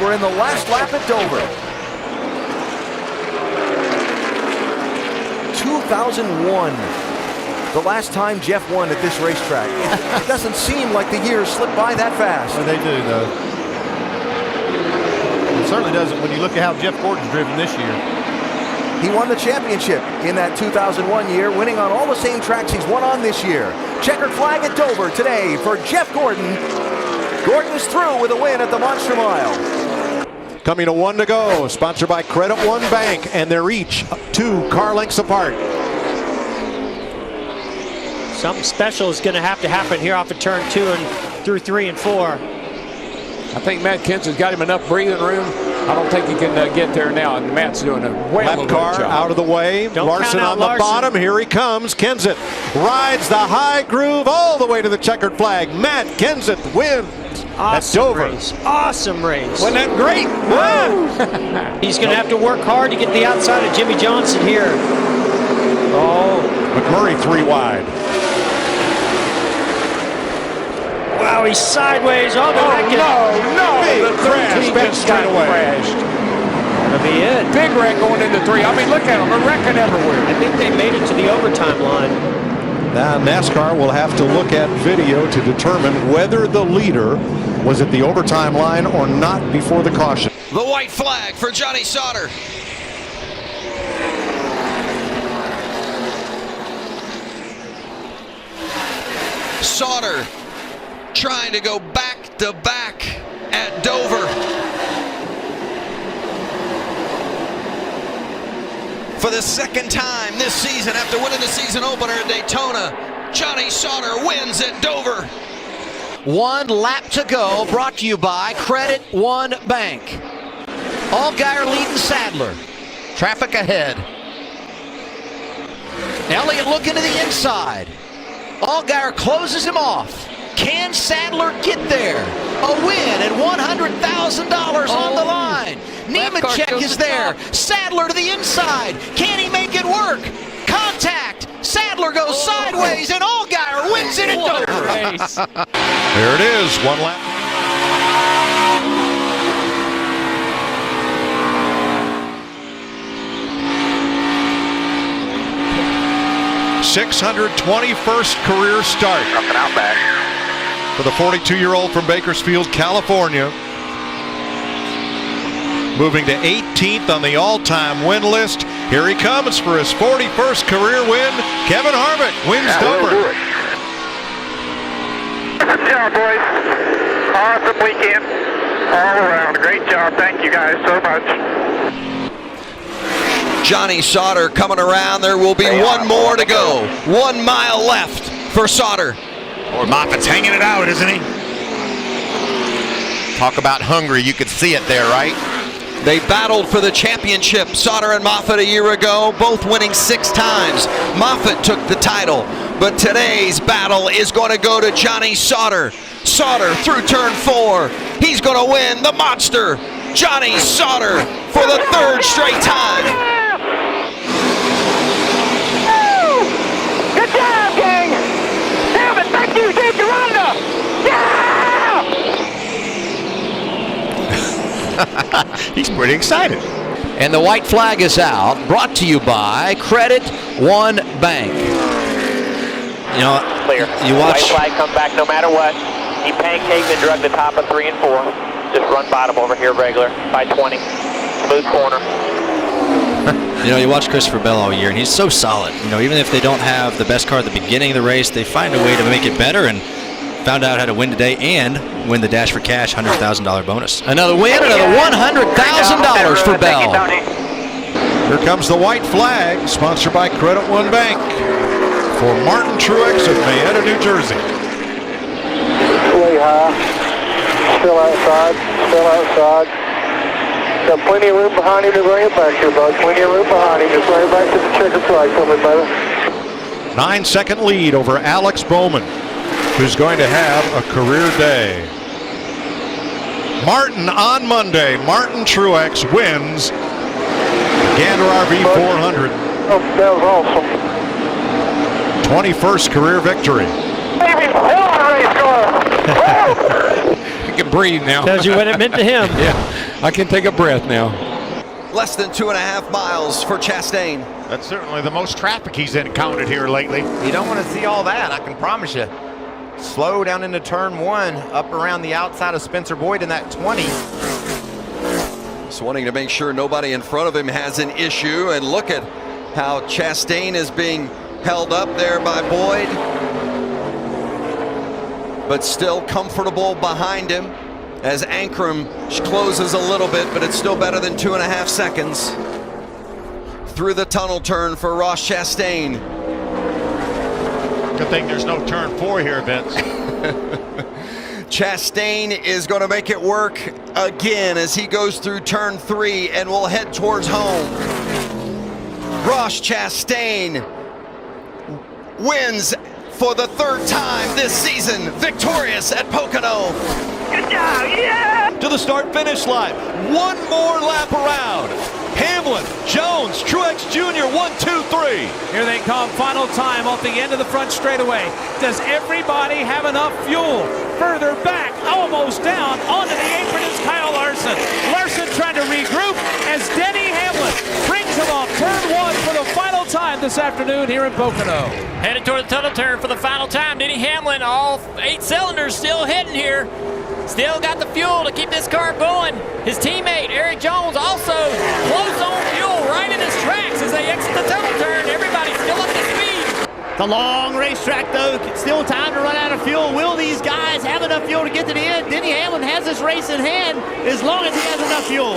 We're in the last lap at Dover. 2001. The last time Jeff won at this racetrack. It doesn't seem like the years slip by that fast. Well, they do, though. It certainly doesn't when you look at how Jeff Gordon's driven this year. He won the championship in that 2001 year, winning on all the same tracks he's won on this year. Checkered flag at Dover today for Jeff Gordon. Gordon's through with a win at the Monster Mile. Coming to 1 to go, sponsored by Credit One Bank, and they're each 2 car lengths apart. Something special is going to happen here off of turn 2 and through 3 and 4. I think Matt Kenseth's got him enough breathing room. I don't think he can get there now, and Matt's doing a well Left car job. out of the way. Don't Larson count out on the Larson. bottom. Here he comes. Kenseth rides the high groove all the way to the checkered flag. Matt Kenseth wins at Dover. Race. Awesome race. Wasn't that great? He's going to have to work hard to get the outside of Jimmy Johnson here. Oh, McMurray 3 wide. wow, he's sideways. Oh, Big The crash, 13 back just straight got away. crashed. That'll be it. Big wreck going into 3. I mean, look at him. They're wrecking everywhere. I think they made it to the overtime line. Now NASCAR will have to look at video to determine whether the leader was at the overtime line or not before the caution. The white flag for Johnny Sauter. Sauter trying to go back to back at Dover. For the second time this season after winning the season opener at Daytona, Johnny Sauter wins at Dover. 1 lap to go, brought to you by Credit One Bank. Allgaier leading Sadler. Traffic ahead. Elliott looking to the inside. Allgaier closes him off. Can Sadler get there? A win and $100,000 on the line. Nemechek is there. Sadler to the inside. Can he make it work? Contact. Sadler goes sideways and Allgaier wins it at Dover. There it is, 1 lap. $621st career start for the 42-year-old from Bakersfield, California. Moving to 18th on the all-time win list. Here he comes for his 41st career win. Kevin Harvick wins Dover. Good job, boys. Awesome weekend all around. Great job. Thank you guys so much. Johnny Sauter coming around. There will be one more to go. 1 mile left for Sauter. Or Moffitt's hanging it out, isn't he? Talk about hungry. You could see it there, right? They battled for the championship, Sauter and Moffitt, a year ago, both winning 6 times. Moffitt took the title, but today's battle is going to go to Johnny Sauter. Sauter through turn 4. He's going to win the Monster. Johnny Sauter for the 3rd straight time. Good job, gang. Damn it. Thank you, Dave Geronda. Yeah! He's pretty excited. And the white flag is out, brought to you by Credit One Bank. You know, clear. You watch. White flag come back no matter what. He pancaked and drug the top of 3 and 4. Just run bottom over here regular by 20. Smooth corner. You know, you watch Christopher Bell all year, and he's so solid. You know, even if they don't have the best car at the beginning of the race, they find a way to make it better, and found out how to win today and win the Dash for Cash $100,000 bonus. Another win, another $100,000 for Bell. Here comes the white flag, sponsored by Credit One Bank, for Martin Truex of Mayetta, New Jersey. Way high. Still outside. Still outside. Got plenty of room behind him to bring it back here, bud. Plenty of room behind him. Just bring it back to the checkered flag for me, brother. 9-second lead over Alex Bowman, who's going to have a career day. Martin on Monday. Martin Truex wins the Gander RV 400. Oh, that was awesome. 21st career victory. Baby, hell of a race car. can breathe now. Tells you what it meant to him. Yeah, I can take a breath now. Less than 2.5 miles for Chastain. That's certainly the most traffic he's encountered here lately. You don't want to see all that, I can promise you. Slow down into turn 1, up around the outside of Spencer Boyd in that 20. Just wanting to make sure nobody in front of him has an issue. And look at how Chastain is being held up there by Boyd, but still comfortable behind him as Ankrum closes a little bit, but it's still better than 2.5 seconds. Through the tunnel turn for Ross Chastain. Good thing there's no turn 4 here, Vince. Chastain is going to make it work again as he goes through turn 3 and will head towards home. Ross Chastain wins for the 3rd time this season, victorious at Pocono. Good job, yeah! To the start-finish line. One more lap around. Hamlin, Jones, Truex Jr., 1, 2, 3. Here they come, final time off the end of the front straightaway. Does everybody have enough fuel? Further back, almost down, onto the apron is Kyle Larson. Larson trying to regroup as Denny Hamlin brings him off turn 1 for the final time this afternoon here in Pocono. Headed toward the tunnel turn for the final time. Denny Hamlin, all 8 cylinders still heading here. Still got the fuel to keep this car going. His teammate, Eric Jones, also close on fuel right in his tracks as they exit the tunnel turn. Everybody's still up to speed. It's a long racetrack, though. Still time to run out of fuel. Will these guys have enough fuel to get to the end? Denny Hamlin has this race in hand as long as he has enough fuel.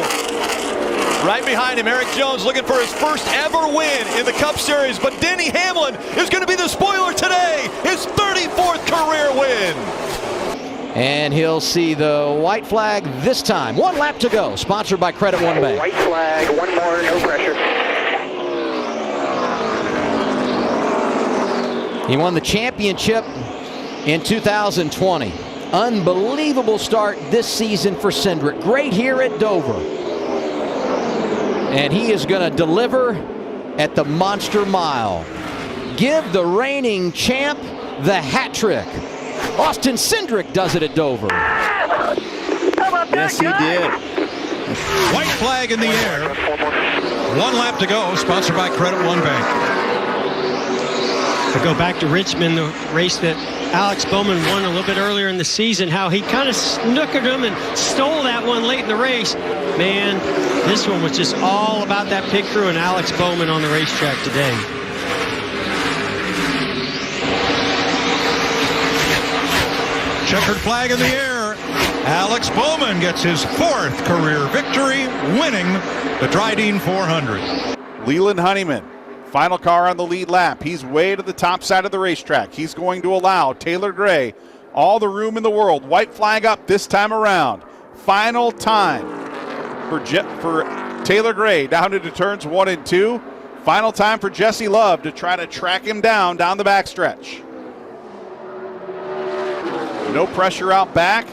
Right behind him, Eric Jones looking for his first ever win in the Cup Series, but Denny Hamlin is going to be the spoiler today. His 34th career win. And he'll see the white flag this time. 1 lap to go. Sponsored by Credit One Bank. White flag, 1 more, no pressure. He won the championship in 2020. Unbelievable start this season for Cindric. Great here at Dover. And he is going to deliver at the Monster Mile. Give the reigning champ the hat trick. Austin Cindric does it at Dover. Yes, he did. White flag in the air. 1 lap to go, sponsored by Credit One Bank. To go back to Richmond, the race that Alex Bowman won a little bit earlier in the season, how he kind of snookered him and stole that one late in the race. Man, this one was just all about that pit crew and Alex Bowman on the racetrack today. Checkered flag in the air. Alex Bowman gets his 4th career victory, winning the Dryden 400. Leland Honeyman, final car on the lead lap. He's way to the top side of the racetrack. He's going to allow Taylor Gray all the room in the world. White flag up this time around. Final time for Taylor Gray down into turns 1 and 2. Final time for Jesse Love to try to track him down the backstretch. No pressure out back.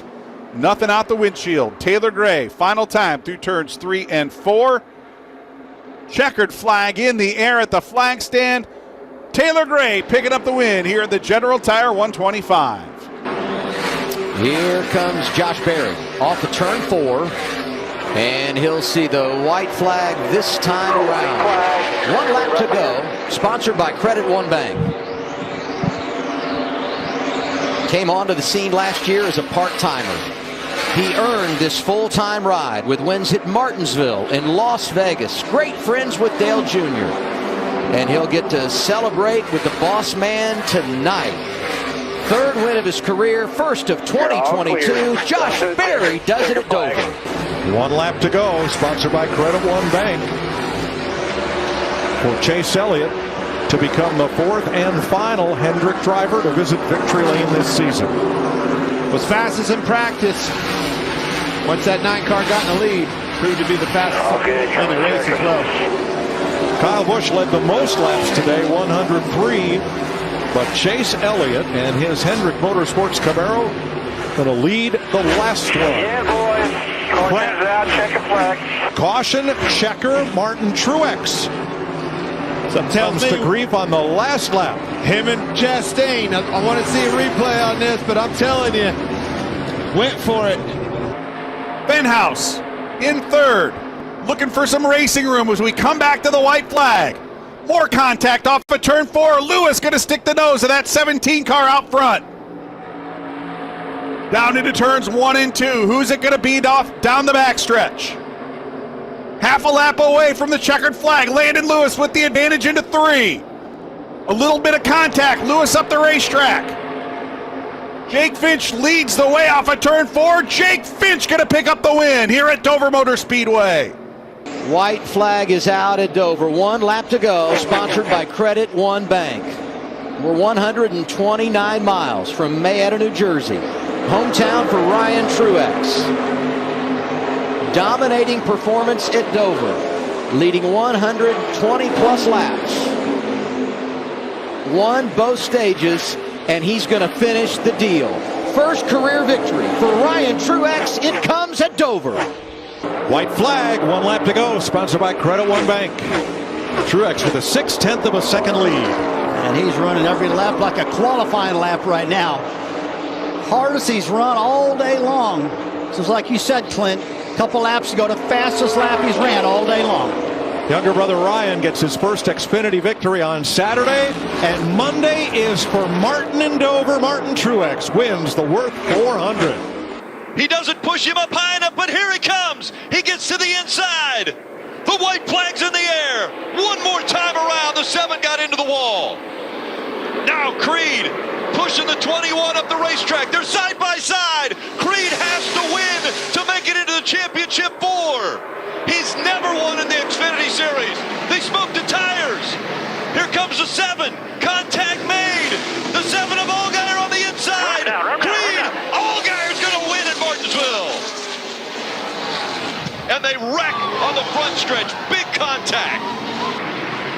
Nothing out the windshield. Taylor Gray, final time through turns 3 and 4. Checkered flag in the air at the flag stand. Taylor Gray picking up the win here at the General Tire 125. Here comes Josh Berry off of turn 4. And he'll see the white flag this time around. 1 lap to go. Sponsored by Credit One Bank. Came onto the scene last year as a part-timer. He earned this full-time ride with wins at Martinsville and Las Vegas. Great friends with Dale Jr. And he'll get to celebrate with the boss man tonight. 3rd win of his career, 1st of 2022. Josh Berry does it at Dover. 1 lap to go, sponsored by Credit One Bank. For Chase Elliott to become the 4th and final Hendrick driver to visit Victory Lane this season. Was fastest in practice. Once that 9 car got in the lead, proved to be the fastest in the race as well. Kyle Busch led the most laps today, 103. But Chase Elliott and his Hendrick Motorsports Camaro going to lead the last one. Yeah, boys. Caution's out, checker flag. Caution, checker, Martin Truex. Some comes to grief on the last lap. Him and Chastain. I want to see a replay on this, but I'm telling you, went for it. Benhouse in third. Looking for some racing room as we come back to the white flag. More contact off of turn 4. Lewis going to stick the nose of that 17 car out front. Down into turns 1 and 2. Who's it going to beat off down the backstretch? Half a lap away from the checkered flag. Landon Lewis with the advantage into 3. A little bit of contact. Lewis up the racetrack. Jake Finch leads the way off of turn 4. Jake Finch going to pick up the win here at Dover Motor Speedway. White flag is out at Dover. 1 lap to go, sponsored by Credit One Bank. We're 129 miles from Marietta, New Jersey. Hometown for Ryan Truex. Dominating performance at Dover, leading 120 plus laps. Won both stages, and he's going to finish the deal. First career victory for Ryan Truex. It comes at Dover. White flag, 1 lap to go, sponsored by Credit One Bank. Truex with a 6/10 of a second lead. And he's running every lap like a qualifying lap right now. Hardest he's run all day long. Just like you said, Clint, a couple laps ago, the fastest lap he's ran all day long. Younger brother Ryan gets his first Xfinity victory on Saturday, and Monday is for Martin in Dover. Martin Truex wins the Worth 400. He doesn't push him up high enough, but here he comes. He gets to the inside. The white flag's in the air. One more time around. The 7 got into the wall. Now Creed pushing the 21 up the racetrack. They're side by side. Creed has to win to make it into the championship 4. He's never won in the Xfinity Series. They smoked the tires. Here comes the 7. Contact made. The 7 of Allgaier on the inside. Creed. Allgaier's going to win at Martinsville. And they wreck on the front stretch. Big contact.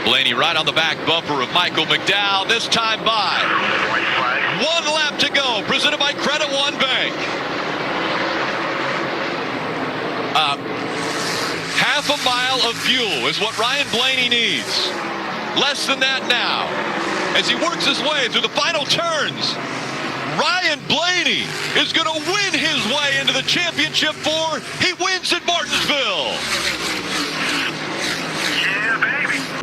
Blaney right on the back bumper of Michael McDowell. This time by. 1 lap to go. Presented by Credit One Bank. Half a mile of fuel is what Ryan Blaney needs. Less than that now. As he works his way through the final turns, Ryan Blaney is going to win his way into the championship 4. He wins at Martinsville.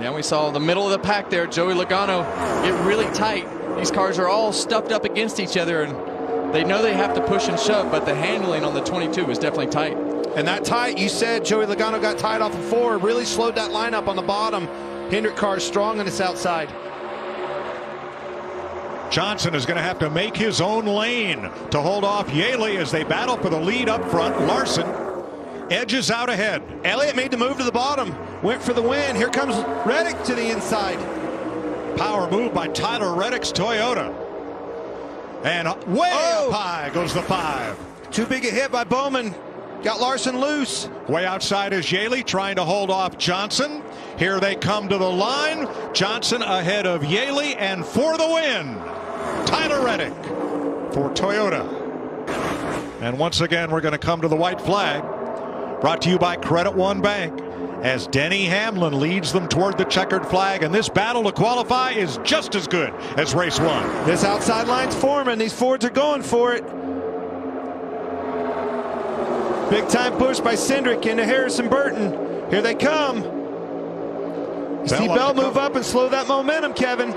Yeah, we saw the middle of the pack there, Joey Logano, get really tight. These cars are all stuffed up against each other, and they know they have to push and shove, but the handling on the 22 is definitely tight. And that tight, you said Joey Logano got tight off of 4, really slowed that lineup on the bottom. Hendrick car strong on its outside. Johnson is going to have to make his own lane to hold off Yaley as they battle for the lead up front. Larson edges out ahead. Elliott made the move to the bottom, went for the win. Here comes Reddick to the inside. Power move by Tyler Reddick's Toyota. And way up high goes the 5. Too big a hit by Bowman. Got Larson loose. Way outside is Yaley trying to hold off Johnson. Here they come to the line. Johnson ahead of Yaley, and for the win, Tyler Reddick for Toyota. And once again, we're going to come to the white flag. Brought to you by Credit One Bank, as Denny Hamlin leads them toward the checkered flag. And this battle to qualify is just as good as race 1. This outside line's forming. These Fords are going for it. Big time push by Cindric into Harrison Burton. Here they come. You see Bell move up and slow that momentum, Kevin.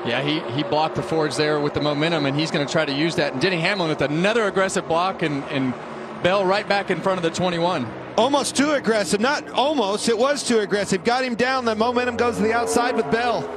Yeah, he blocked the Fords there with the momentum, and he's going to try to use that. And Denny Hamlin with another aggressive block, and Bell right back in front of the 21. Almost too aggressive. Not almost. It was too aggressive. Got him down. The momentum goes to the outside with Bell.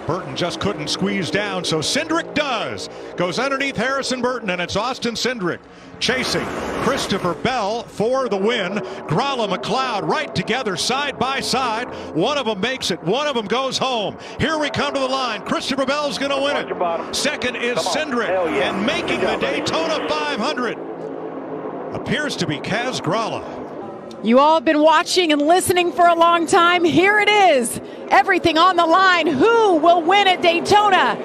Burton just couldn't squeeze down, so Cindric does. Goes underneath Harrison Burton, and it's Austin Cindric chasing Christopher Bell for the win. Gralla McLeod right together, side by side. One of them makes it. One of them goes home. Here we come to the line. Christopher Bell's going to win it. Second is Cindric, and making the Daytona 500 appears to be Kaz Gralla. You all have been watching and listening for a long time. Here it is. Everything on the line. Who will win at Daytona?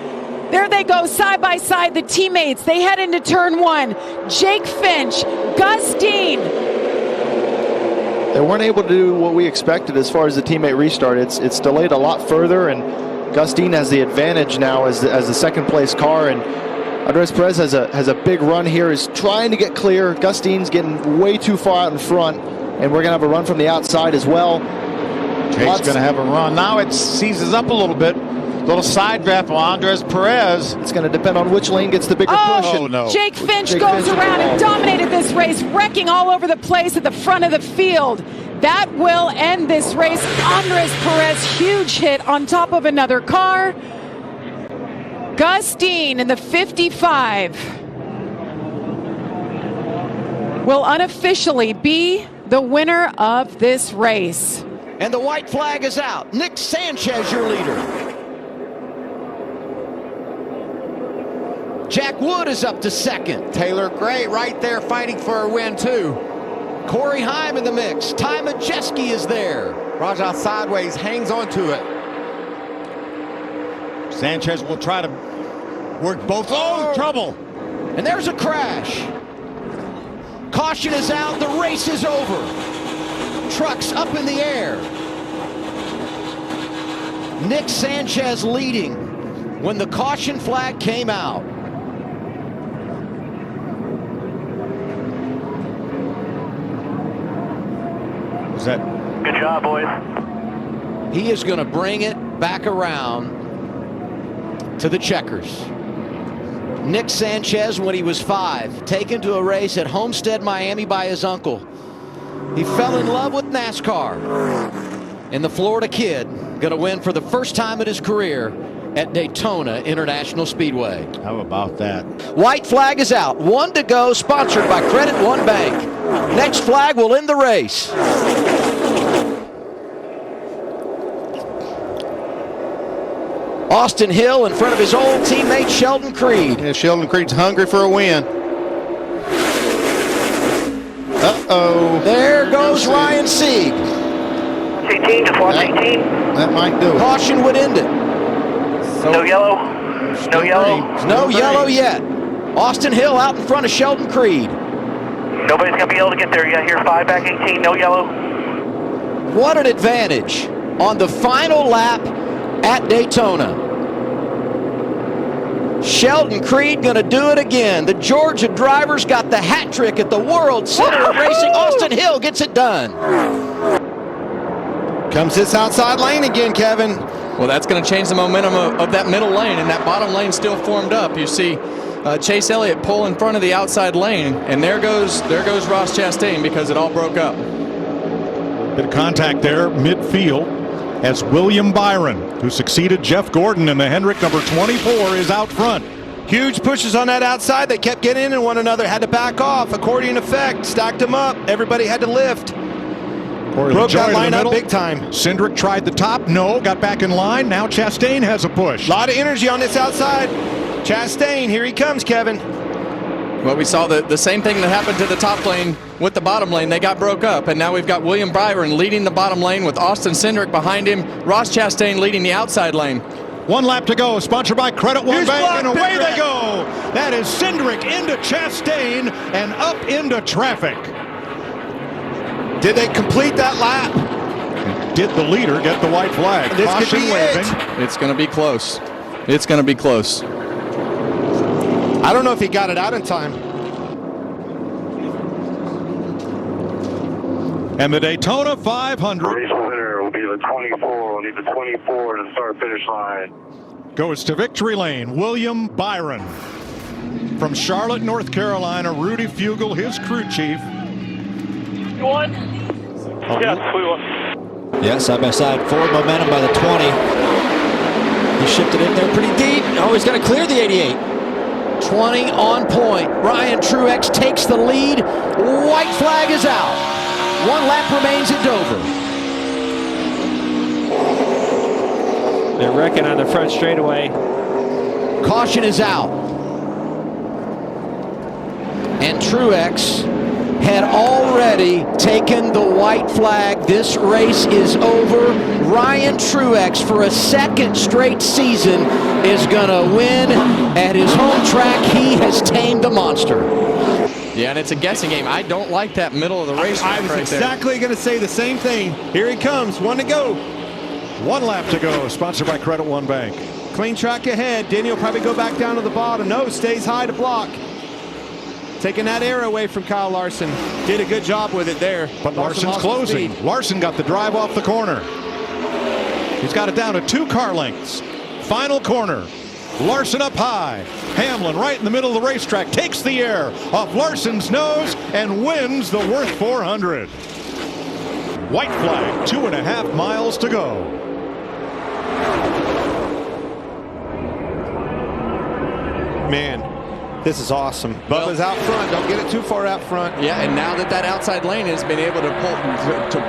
There they go, side by side, the teammates. They head into turn 1. Jake Finch, Gus Dean. They weren't able to do what we expected as far as the teammate restart. It's delayed a lot further, and Gus Dean has the advantage now as the second place car, and Andres Perez has a big run here. He's trying to get clear. Gus Dean's getting way too far out in front, and we're going to have a run from the outside as well. Jake's going to have a run. Now it seizes up a little bit. Little side draft on Andres Perez. It's going to depend on which lane gets the bigger push. Oh, no. Jake Finch goes around and dominated this race, wrecking all over the place at the front of the field. That will end this race. Andres Perez, huge hit on top of another car. Gus Dean in the 55 will unofficially be the winner of this race. And the white flag is out. Nick Sanchez, your leader. Jack Wood is up to second. Taylor Gray right there fighting for a win, too. Corey Heim in the mix. Ty Majeski is there. Rajah sideways hangs on to it. Sanchez will try to work both. Oh, trouble. And there's a crash. Caution is out. The race is over. Trucks up in the air. Nick Sanchez leading when the caution flag came out. Is that? Good job, boys. He is going to bring it back around to the checkers. Nick Sanchez, when he was 5, taken to a race at Homestead, Miami by his uncle. He fell in love with NASCAR. And the Florida kid going to win for the first time in his career at Daytona International Speedway. How about that? White flag is out. 1 to go, sponsored by Credit One Bank. Next flag will end the race. Austin Hill in front of his old teammate Sheldon Creed. Yeah, Sheldon Creed's hungry for a win. Uh-oh. There goes Ryan Sieg. 18, just watch 18. That might do it. Caution would end it. No yellow. No yellow. No yellow yet. Austin Hill out in front of Sheldon Creed. Nobody's going to be able to get there yet. Here, 5 back 18, no yellow. What an advantage on the final lap at Daytona. Sheldon Creed going to do it again. The Georgia drivers got the hat trick at the World Center of Racing. Austin Hill gets it done. Comes this outside lane again, Kevin. Well, that's going to change the momentum of that middle lane, and that bottom lane still formed up. You see Chase Elliott pull in front of the outside lane, and there goes Ross Chastain because it all broke up. Bit of contact there midfield as William Byron, who succeeded Jeff Gordon in the Hendrick number 24, is out front. Huge pushes on that outside. They kept getting in one another, had to back off. Accordion effect, stacked them up. Everybody had to lift. Broke that line up big time. Cindric tried the top, no, got back in line. Now Chastain has a push. A lot of energy on this outside. Chastain, here he comes, Kevin. Well, we saw the same thing that happened to the top lane with the bottom lane. They got broke up, and now we've got William Byron leading the bottom lane with Austin Cindric behind him. Ross Chastain leading the outside lane. 1 lap to go, sponsored by Credit One Bank, and away they go. That is Cindric into Chastain and up into traffic. Did they complete that lap? Did the leader get the white flag? This Caution could be waving. It's going to be close. It's going to be close. I don't know if he got it out in time. And the Daytona 500 Race winner will be the 24. We'll need the 24 to the start-finish line. goes to victory lane. William Byron from Charlotte, North Carolina. Rudy Fugle, his crew chief. You won? Yes, we won. Yeah, side by side. Forward momentum by the 20. He shifted in there pretty deep. Oh, he's going to clear the 88. 20 on point. Ryan Truex takes the lead. White flag is out. 1 lap remains at Dover. They're wrecking on the front straightaway. Caution is out. And Truex had already taken the white flag. This race is over. Ryan Truex, for a 2nd straight season, is going to win at his home track. He has tamed the monster. Yeah, and it's a guessing game. I don't like that middle of the race. I was exactly going to say the same thing. Here he comes. 1 to go. 1 lap to go, sponsored by Credit One Bank. Clean track ahead. Denny will probably go back down to the bottom. No, stays high to block. Taking that air away from Kyle Larson. Did a good job with it there. But Larson's closing. Larson got the drive off the corner. He's got it down to 2 car lengths. Final corner. Larson up high. Hamlin right in the middle of the racetrack takes the air off Larson's nose and wins the Worth 400. White flag, 2.5 miles to go. Man, this is awesome. Bubba's out front. Don't get it too far out front. Yeah, and now that outside lane has been able to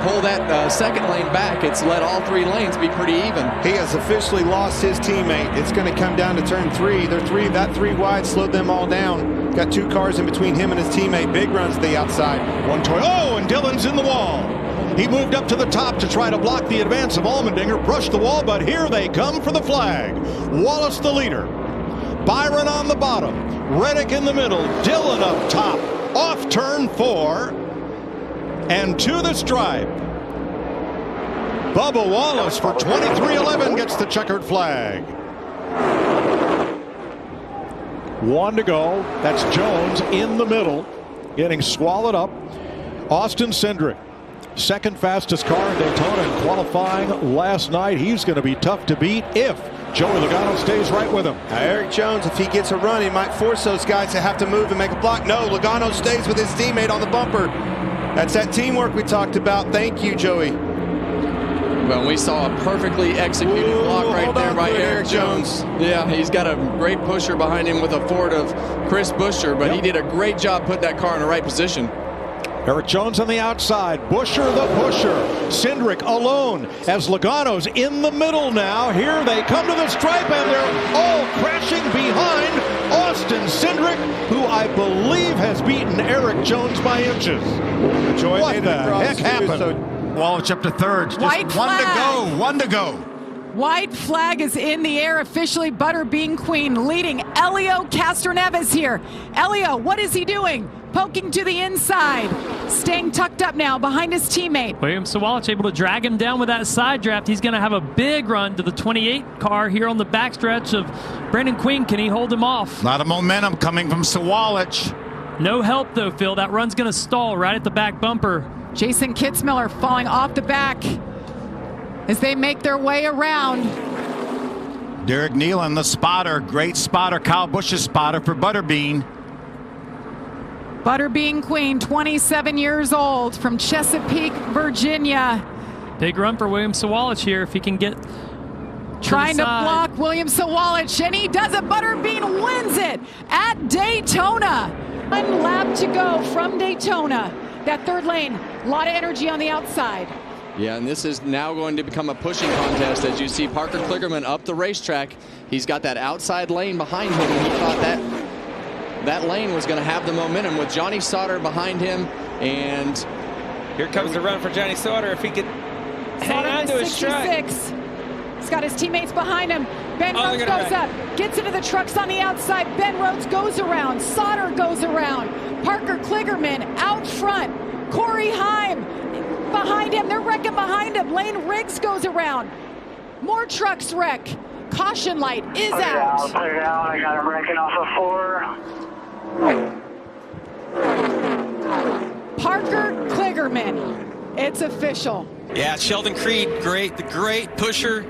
pull that second lane back, it's let all 3 lanes be pretty even. He has officially lost his teammate. It's going to come down to turn 3. That 3 wide slowed them all down. Got 2 cars in between him and his teammate. Big runs to the outside. One toy. Oh, and Dillon's in the wall. He moved up to the top to try to block the advance of Allmendinger, brushed the wall, but here they come for the flag. Wallace the leader. Byron on the bottom. Reddick in the middle. Dillon up top. Off turn 4. And to the stripe. Bubba Wallace for 23-11 gets the checkered flag. 1 to go. That's Jones in the middle, getting swallowed up. Austin Cindric, second fastest car in Daytona in qualifying last night. He's going to be tough to beat if Joey Logano stays right with him. Eric Jones, if he gets a run, he might force those guys to have to move and make a block. No, Logano stays with his teammate on the bumper. That's that teamwork we talked about. Thank you, Joey. Well, we saw a perfectly executed block right there by Eric Jones. Yeah, he's got a great pusher behind him with a Ford of Chris Buescher, but he did a great job putting that car in the right position. Eric Jones on the outside. Buescher the pusher. Cindric alone as Logano's in the middle now. Here they come to the stripe and they're all crashing behind Austin Cindric, who I believe has beaten Eric Jones by inches. What the heck happened? Walsh up to third. Just White flag. One to go. White flag is in the air officially. Butterbean Queen leading Elio Castroneves here. Elio, what is he doing? Poking to the inside. Staying tucked up now behind his teammate. William Sawalich able to drag him down with that side draft. He's going to have a big run to the 28 car here on the backstretch of Brandon Queen. Can he hold him off? A lot of momentum coming from Sawalich. No help though, Phil. That run's going to stall right at the back bumper. Jason Kitzmiller falling off the back as they make their way around. Derek Nealon, the spotter. Great spotter. Kyle Busch's spotter for Butterbean. Butterbean Queen, 27 years old, from Chesapeake, Virginia. Big run for William Sawalich here if he can get trying to block William Sawalich, and he does it. Butterbean wins it at Daytona. 1 lap to go from Daytona. That third lane, a lot of energy on the outside. Yeah, and this is now going to become a pushing contest as you see Parker Kligerman up the racetrack. He's got that outside lane behind him, and he thought that lane was going to have the momentum with Johnny Sauter behind him. And here comes the run for Johnny Sauter. If he could hang on to his stride. He's got his teammates behind him. Ben Rhodes goes up, gets into the trucks on the outside. Ben Rhodes goes around. Sauter goes around. Parker Kligerman out front. Corey Heim behind him. They're wrecking behind him. Lane Riggs goes around. More trucks wreck. Caution light is out. I got him wrecking off of 4. Parker Kligerman. It's official. Yeah, Sheldon Creed, the great pusher.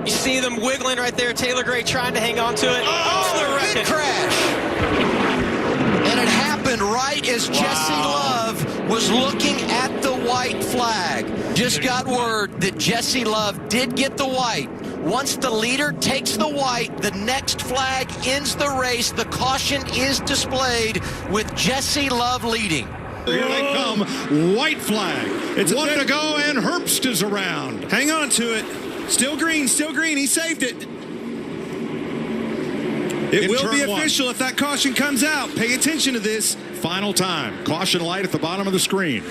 You see them wiggling right there. Taylor Gray trying to hang on to it. Oh, the big crash. And it happened right as Jesse Love was looking at the white flag. Just got word that Jesse Love did get the white. Once the leader takes the white, the next flag ends the race. The caution is displayed with Jesse Love leading. Here they come, white flag. It's 1 to go, and Herbst is around. Hang on to it. Still green, he saved it. It will be official if that caution comes out. Pay attention to this. Final time. Caution light at the bottom of the screen.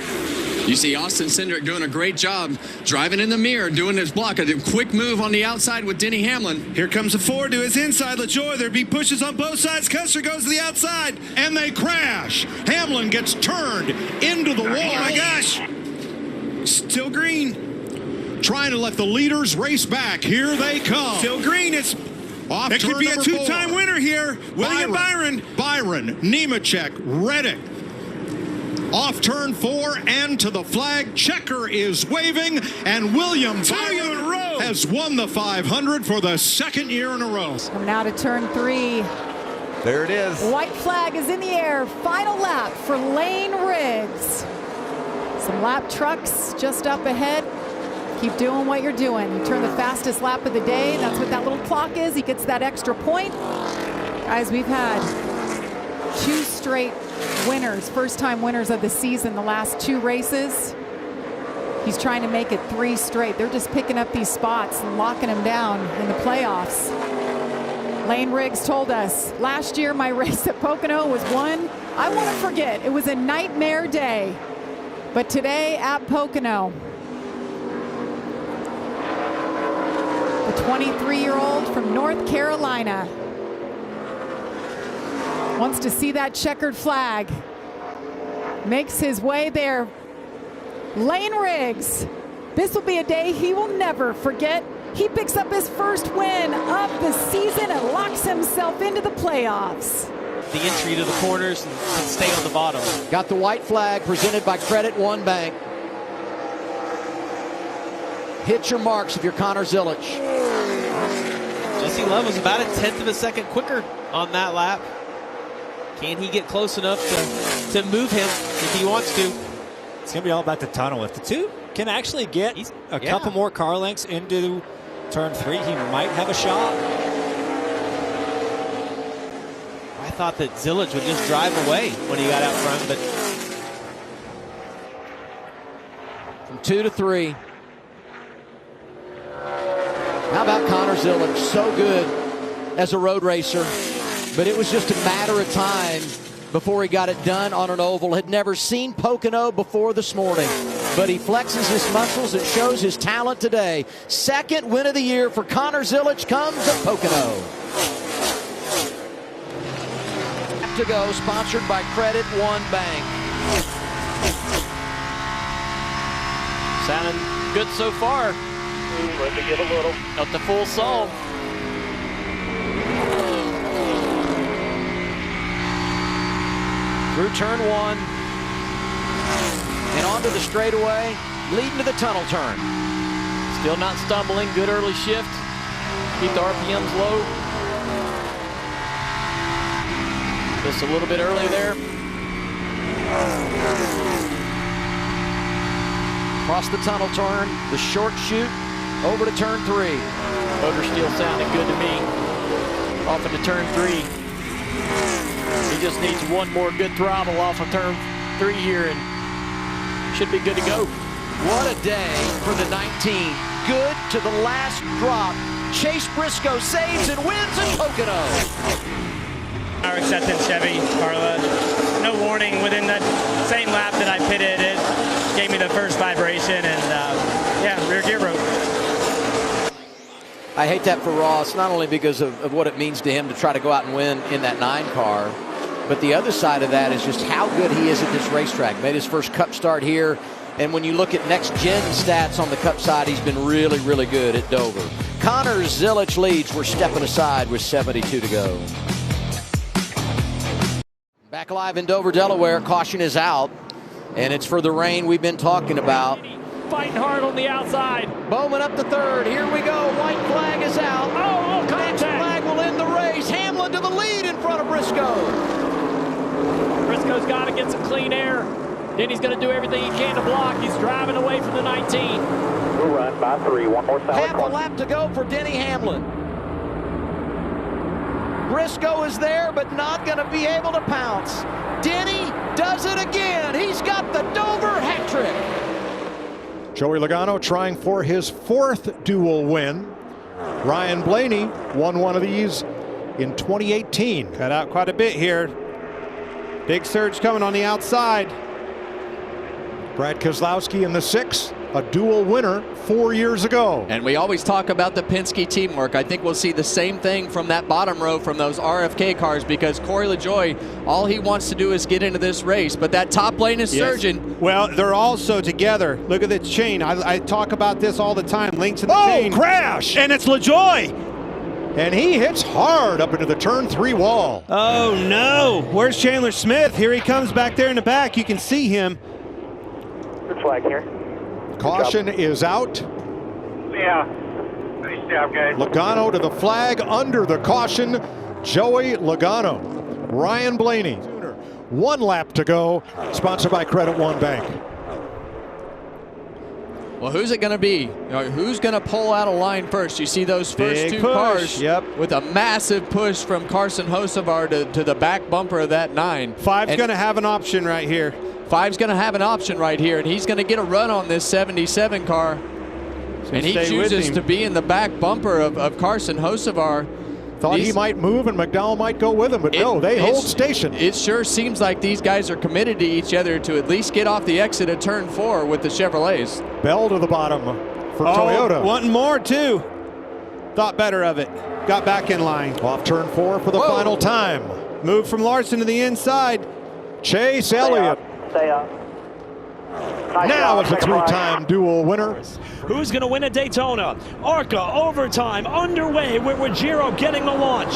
You see Austin Cindric doing a great job driving in the mirror, doing his block. A quick move on the outside with Denny Hamlin. Here comes a Ford to his inside. LaJoy, there'd be pushes on both sides. Custer goes to the outside. And they crash. Hamlin gets turned into the wall. Oh my gosh. Still green. Trying to let the leaders race back. Here they come. Still green. It's Off It could be a turn two-time number 4. winner here. William Byron. Byron, Nemechek, Reddick. Off turn 4 and to the flag. Checker is waving, and William Byron has won the 500 for the second year in a row. Coming out of turn 3. There it is. White flag is in the air. Final lap for Lane Riggs. Some lap trucks just up ahead. Keep doing what you're doing. You turn the fastest lap of the day. That's what that little clock is. He gets that extra point. Guys, we've had 2 straight winners, first-time winners of the season, the last 2 races. He's trying to make it 3 straight. They're just picking up these spots and locking him down in the playoffs. Lane Riggs told us, last year my race at Pocono was one I want to forget. It was a nightmare day. But today at Pocono, the 23-year-old from North Carolina wants to see that checkered flag. Makes his way there. Lane Riggs, this will be a day he will never forget. He picks up his first win of the season and locks himself into the playoffs. The entry to the corners and stay on the bottom. Got the white flag presented by Credit One Bank. Hit your marks if you're Connor Zilisch. Jesse Love was about a 1/10 of a second quicker on that lap. Can he get close enough to move him if he wants to? It's going to be all about the tunnel. If the two can actually get a couple more car lengths into turn 3, he might have a shot. I thought that Zilisch would just drive away when he got out front, but from 2 to 3. How about Connor Zilisch? So good as a road racer, but it was just a matter of time before he got it done on an oval. Had never seen Pocono before this morning, but he flexes his muscles and shows his talent today. Second win of the year for Connor Zilisch comes at Pocono. To go, sponsored by Credit One Bank. sounding good so far. Let me get a little. Up to full song. Through turn 1 and onto the straightaway, leading to the tunnel turn. Still not stumbling. Good early shift. Keep the RPMs low. Just a little bit early there. Across the tunnel turn, the short chute over to turn 3. Motor still sounding good to me. Off into turn 3. He just needs one more good throttle off of turn 3 here and should be good to go. What a day for the 19. Good to the last drop. Chase Briscoe saves and wins at Pocono. Our acceptance Chevy, Carla. No warning within the same lap that I pitted. It gave me the first vibration and yeah, rear gear broke. I hate that for Ross, not only because of what it means to him to try to go out and win in that 9 car, but the other side of that is just how good he is at this racetrack. Made his first Cup start here, and when you look at next-gen stats on the Cup side, he's been really, really good at Dover. Connor Zilisch leads. We're stepping aside with 72 to go. Back live in Dover, Delaware. Caution is out, and it's for the rain we've been talking about. Fighting hard on the outside. Bowman up to 3rd. Here we go. White flag is out. Oh, next flag will end the race. Hamlin to the lead in front of Briscoe. Briscoe's got to get some clean air. Then he's going to do everything he can to block. He's driving away from the 19. We'll run by 3. One more solid Half a lap to go for Denny Hamlin. Briscoe is there, but not going to be able to pounce. Denny does it again. He's got the Dover hat trick. Joey Logano trying for his 4th dual win. Ryan Blaney won one of these in 2018. Cut out quite a bit here. Big surge coming on the outside. Brad Keselowski in the 6, a dual winner 4 years ago. And we always talk about the Penske teamwork. I think we'll see the same thing from that bottom row from those RFK cars, because Corey LaJoie, all he wants to do is get into this race, but that top lane is surging. Well, they're also together. Look at the chain. I talk about this all the time. Links in the chain. Crash! And it's LaJoie. And he hits hard up into the turn 3 wall. Oh no, where's Chandler Smith? Here he comes back there in the back. You can see him. Good flag here. Caution is out. Yeah. Nice job, guys. Logano to the flag under the caution. Joey Logano. Ryan Blaney. 1 lap to go. Sponsored by Credit One Bank. Well, who's it going to be? Who's going to pull out a line first? You see those first Big two push. cars Yep. with a massive push from Carson Hocevar to the back bumper of that 9. Five's going to have an option right here. Five's going to have an option right here, and he's going to get a run on this 77 car. And he chooses to be in the back bumper of Carson Hocevar. Thought he might move and McDowell might go with him, but no, they hold station. It sure seems like these guys are committed to each other to at least get off the exit of turn 4 with the Chevrolets. Bell to the bottom for Toyota. Wanting more too. Thought better of it. Got back in line. Off turn 4 for the final time. Move from Larson to the inside. Chase Elliott. Stay up. Now it's a 3-time dual winner. Who's going to win at Daytona? ARCA overtime underway with Ruggiero getting the launch.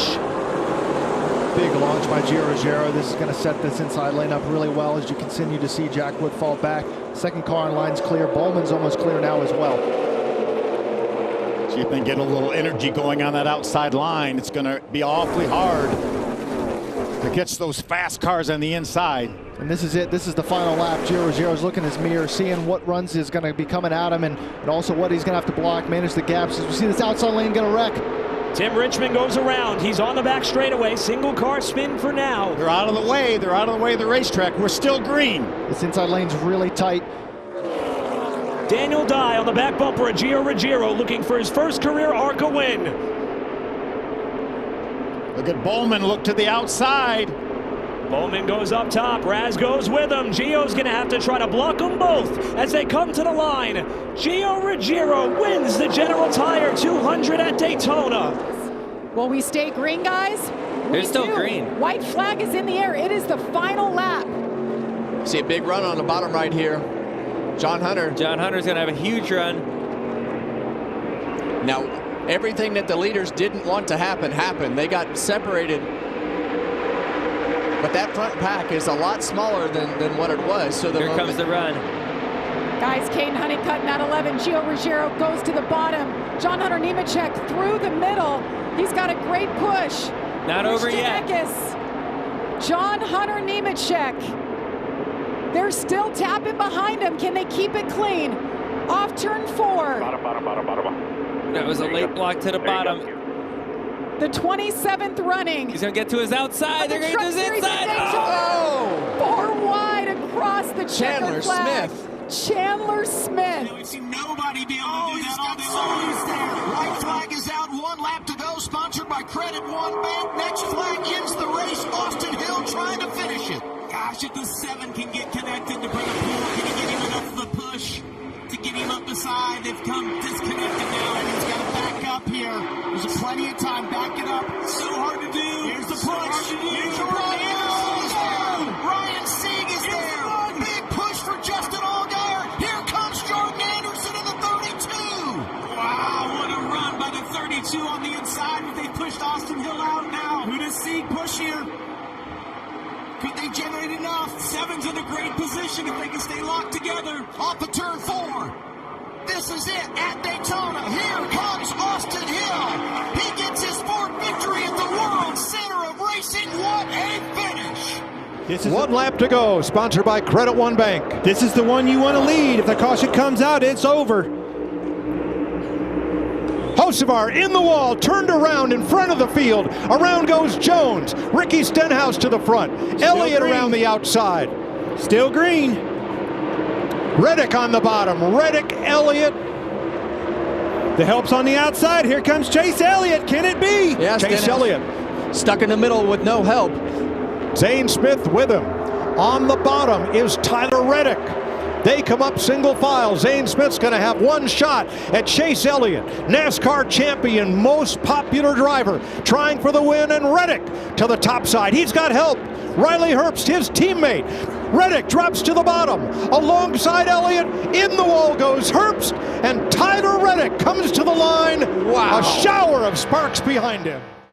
Big launch by Gio Ruggiero. This is going to set this inside lane up really well as you continue to see Jack Wood fall back. Second car on line's clear. Bowman's almost clear now as well. See if they get a little energy going on that outside line. It's going to be awfully hard to catch those fast cars on the inside. And this is it. This is the final lap. Gio Ruggiero's looking in his mirror, seeing what runs is going to be coming at him and also what he's going to have to block, manage the gaps. As we see this outside lane going to wreck. Tim Richmond goes around. He's on the back straightaway. Single car spin for now. They're out of the way. They're out of the way of the racetrack. We're still green. This inside lane's really tight. Daniel Dye on the back bumper of Gio Ruggiero looking for his first career ARCA win. Look at Bowman look to the outside. Bowman goes up top. Raz goes with him. Gio's going to have to try to block them both as they come to the line. Gio Ruggiero wins the General Tire 200 at Daytona. Will we stay green, guys? They're still green. White flag is in the air. It is the final lap. See a big run on the bottom right here. John Hunter. John Hunter's going to have a huge run. Now, everything that the leaders didn't want to happen happened. They got separated. But that front pack is a lot smaller than what it was. So Here comes the run. Guys, Caden Honeycutt in that 11. Gio Ruggiero goes to the bottom. John Hunter Nemechek through the middle. He's got a great push. Not over yet. John Hunter Nemechek. They're still tapping behind him. Can they keep it clean? Off turn 4. Bottom. That was a late block to the bottom. The 27th running. He's going to get to his outside. They're going to get to his inside. Oh! 4 wide across the Chandler flag. Smith. Chandler Smith. We've seen nobody be able to do that all day. White flag is out. 1 lap to go. Sponsored by Credit One Bank. Next flag ends the race. Austin Hill trying to finish it. Gosh, if the 7 can get connected to bring a pull, can he get him enough of a push to get him up the side? They've come disconnected now, and he's got to back up here. There's plenty of time. Back it up. So hard to do. Here's the push. Here's the Ryan Sieg is there. Big push for Justin Allgaier. Here comes Jordan Anderson in the 32. Wow, what a run by the 32 on the inside. But they pushed Austin Hill out now. Who does Sieg push here? Could they generate enough? 7's in a great position if they can stay locked together. Off of turn 4. This is it at Daytona. Here comes Austin Hill. He gets his 4th victory at the World Center of Racing. What a finish. This is 1 lap to go. Sponsored by Credit One Bank. This is the one you want to lead. If the caution comes out, it's over. Hocevar in the wall, turned around in front of the field. Around goes Jones. Ricky Stenhouse to the front. Elliott around the outside. Still green. Reddick on the bottom. Reddick, Elliott. The help's on the outside. Here comes Chase Elliott. Can it be? Yes, Chase Elliott. Stuck in the middle with no help. Zane Smith with him. On the bottom is Tyler Reddick. They come up single file. Zane Smith's going to have 1 shot at Chase Elliott, NASCAR champion, most popular driver, trying for the win, and Reddick to the top side. He's got help. Riley Herbst, his teammate. Reddick drops to the bottom. Alongside Elliott, in the wall goes Herbst, and Tyler Reddick comes to the line. Wow. A shower of sparks behind him.